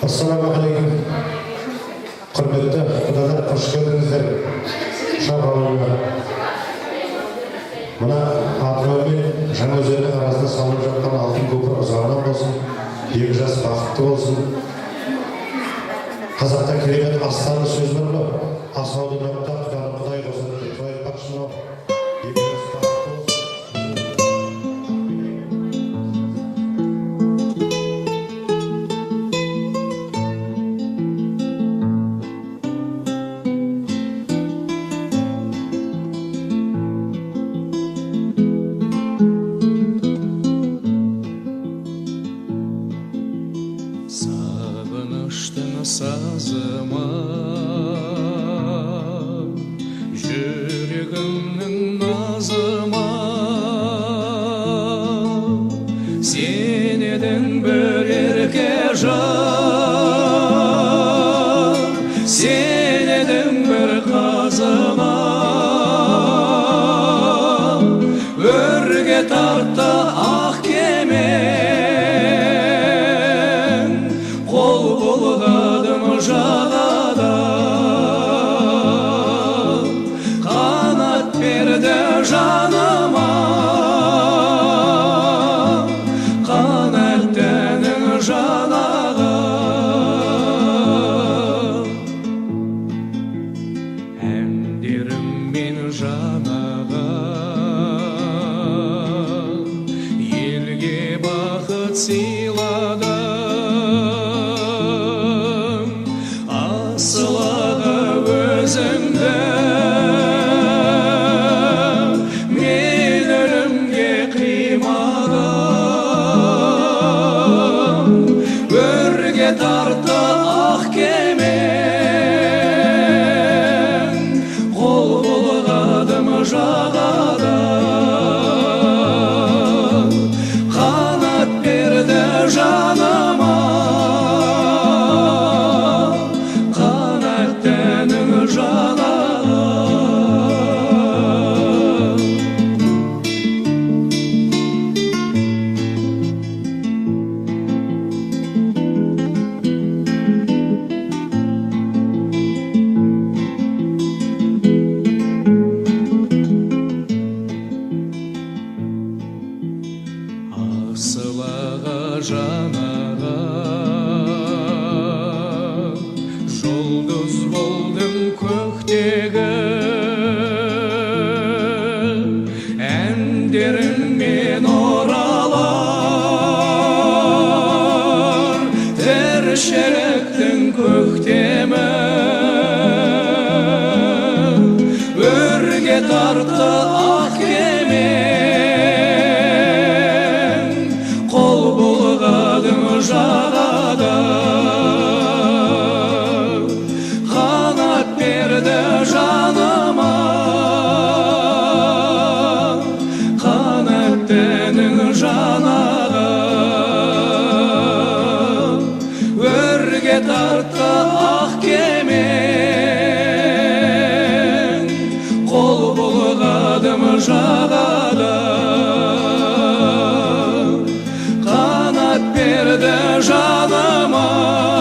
Ассалаумағалейкум. Құрметті құдалар, қош келдіңіздер. Ұшақ ауылына. Мына Атырау мен Жаңаөзеннің арасында салынып жатқан алтын көпір ұзағынан болсын, екі жас бақытты болсын. Қазақта керемет астарлы сөз бар ғой. Асауды ноқта Құдай қосын деп айтпақшы мынау. Екі жас бақытты болсын. Сағыныштың сазыма жүрегімнің назыма сен едің бір еркежан, сен едің бір қазыма өрге тартты ақ кеме жағада қанат берді жаныма, қанат тәнің жанаға. Әндерім мен жанаға елге бақыт сыйлады. Өзіңді мен өлімге қимадым, өрге тартты ақ кемен, қол бұлғадым жағада, қанат берді жаныма, асылаға жанаға жұлдыз болдым көктегі, әндеріңмен оралар тіршіліктің көктемі, өрге тартты ақ кеме жағада, қанат берді жаныма, қанат тәнің жанаға, өрге тартты ақ кемен, қол бұлғадым жағада, берді жаныма.